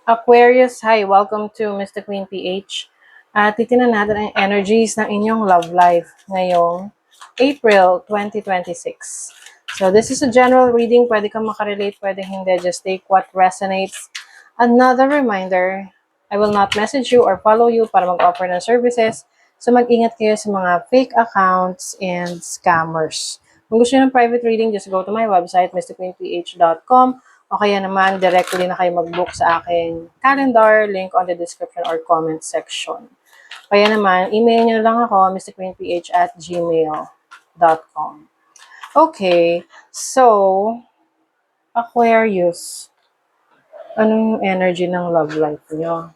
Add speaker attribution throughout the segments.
Speaker 1: Aquarius, hi! Welcome to Mr. Queen PH. Titingnan natin ang energies ng inyong love life ngayong April 2026. So this is a general reading. Pwede kang makarelate, pwede hindi. Just take what resonates. Another reminder, I will not message you or follow you para mag-offer ng services. So mag-ingat kayo sa mga fake accounts and scammers. Kung gusto nyo ng private reading, just go to my website, mrqueenph.com. O kaya naman, directly na kayo mag-book sa aking calendar, link on the description or comment section. Kaya naman, email nyo lang ako, mrqueenph@gmail.com. Okay, so, Aquarius, anong energy ng love life nyo?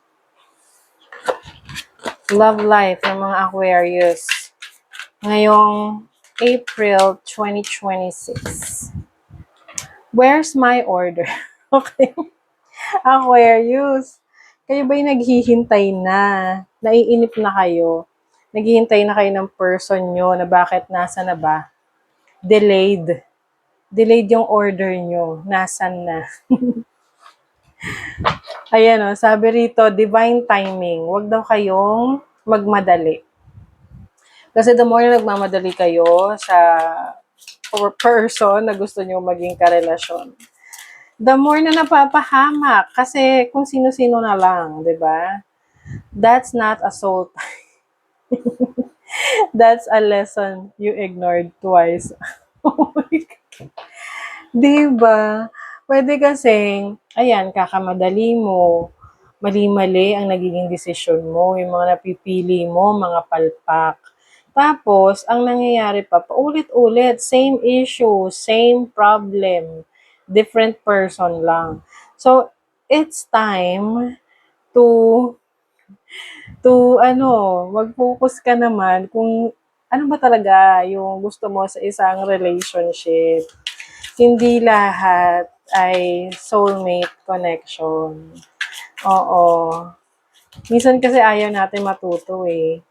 Speaker 1: Love life ng mga Aquarius ngayong April 2026. Where's my order? Okay. Aquarius, kayo ba'y naghihintay na? Naiinip na kayo? Naghihintay na kayo ng person nyo na bakit nasa na ba? Delayed. Delayed yung order nyo. Nasan na? Ayan o, sabi rito, divine timing. Huwag daw kayong magmadali. Kasi the more na nagmamadali kayo sa person na gusto nyo maging karelasyon, the more na napapahamak kasi kung sino-sino na lang, di ba? That's not a soul tie. That's a lesson you ignored twice. Oh my God. Di ba? Pwede kasing, ayan, kakamadali mo, mali-mali ang nagiging desisyon mo, yung mga napipili mo, mga palpak. Tapos, ang nangyayari pa, paulit-ulit, same issue, same problem, different person lang. So, it's time to mag-focus ka naman kung ano ba talaga yung gusto mo sa isang relationship. Hindi lahat ay soulmate connection. Oo. Minsan kasi ayaw natin matuto eh.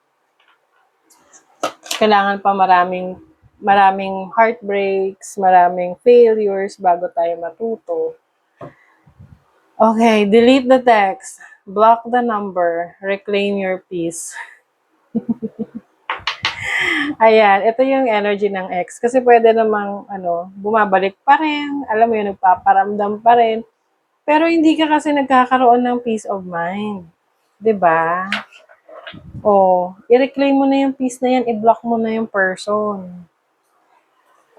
Speaker 1: Kailangan pa maraming heartbreaks, maraming failures bago tayo matuto. Okay, delete the text, block the number, reclaim your peace. Ayan, ito yung energy ng ex. Kasi pwede namang, bumabalik pa rin. Alam mo yun, nagpaparamdam pa rin. Pero hindi ka kasi nagkakaroon ng peace of mind. 'Di ba? O, i-reclaim mo na yung peace na yan, i-block mo na yung person.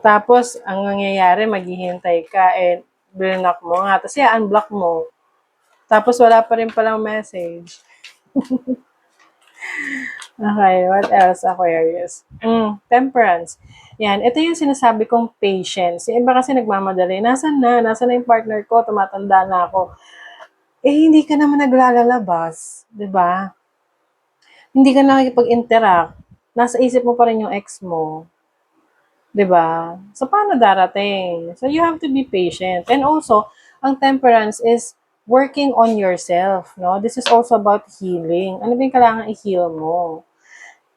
Speaker 1: Tapos, ang nangyayari, maghihintay ka, block mo nga. Tapos, unblock mo. Tapos, wala pa rin palang message. Okay, what else, Aquarius? Temperance. Yan, ito yung sinasabi kong patience. Yung iba kasi nagmamadali. Nasaan na yung partner ko? Tumatanda na ako. Hindi ka naman naglalabas. 'Di ba? Hindi ka nakikipag-interact. Nasa isip mo pa rin yung ex mo. 'Di ba? So, paano darating? So, you have to be patient. And also, ang temperance is working on yourself, no? This is also about healing. Ano ba yung kailangan i-heal mo?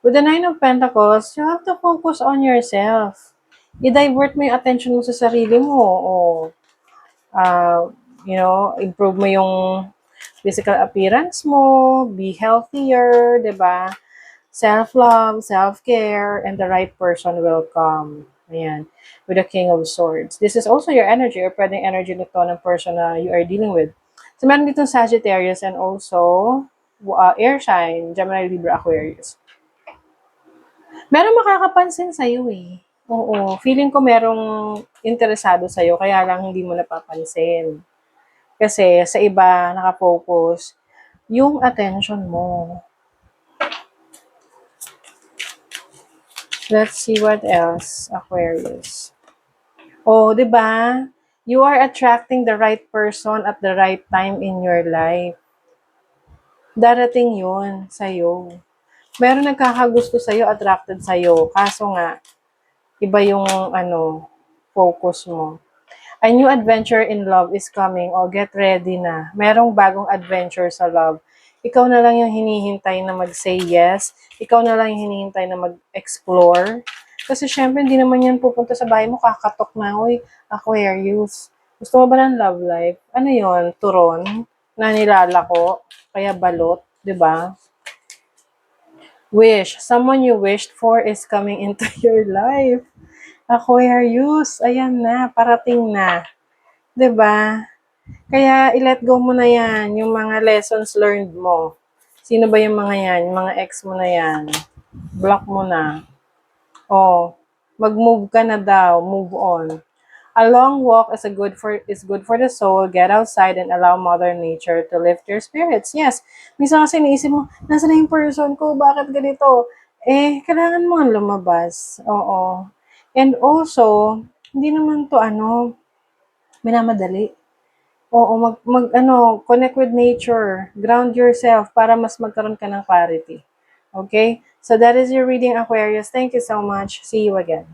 Speaker 1: With the Nine of Pentacles, you have to focus on yourself. I-divert mo yung attention mo sa sarili mo. O, improve mo yung physical appearance mo, be healthier, 'di ba? Self-love, self-care, and the right person will come. Ayan. With the King of Swords. This is also your energy or pwedeng energy nito ng person na you are dealing with. So, meron ditong Sagittarius and also air sign, Gemini, Libra, Aquarius. Meron makakapansin sa'yo eh. Oo. Feeling ko merong interesado sa'yo, kaya lang hindi mo napapansin. Kasi sa iba, nakafocus yung attention mo. Let's see what else, Aquarius. Oh, 'di ba? You are attracting the right person at the right time in your life. Darating 'yun sa'yo. Meron nagkakagusto sa'yo, attracted sa'yo. Kaso nga, iba yung focus mo. A new adventure in love is coming. O, get ready na. Merong bagong adventure sa love. Ikaw na lang yung hinihintay na mag-say yes. Ikaw na lang yung hinihintay na mag-explore. Kasi syempre, hindi naman yan pupunta sa bahay mo, kakatok na, uy, Aquarius. Gusto mo ba ng love life? Ano yon? Turon? na nilalako, kaya balot, 'di ba? Wish, someone you wished for is coming into your life. Aquarius, ayan na, parating na, 'di ba? Kaya i-let go mo na 'yan, yung mga lessons learned mo. Sino ba yung mga 'yan? Yung mga ex mo na 'yan. Block mo na. Oh, mag-move ka na daw, move on. A long walk is good for the soul. Get outside and allow Mother Nature to lift your spirits. Yes. Minsan kasi naisip mo, nasa na yung person ko? Bakit ganito? Kailangan mo nga lumabas. Oo. And also, hindi naman to minamadali. Oo, connect with nature. Ground yourself para mas magkaroon ka ng clarity. Okay? So that is your reading, Aquarius. Thank you so much. See you again.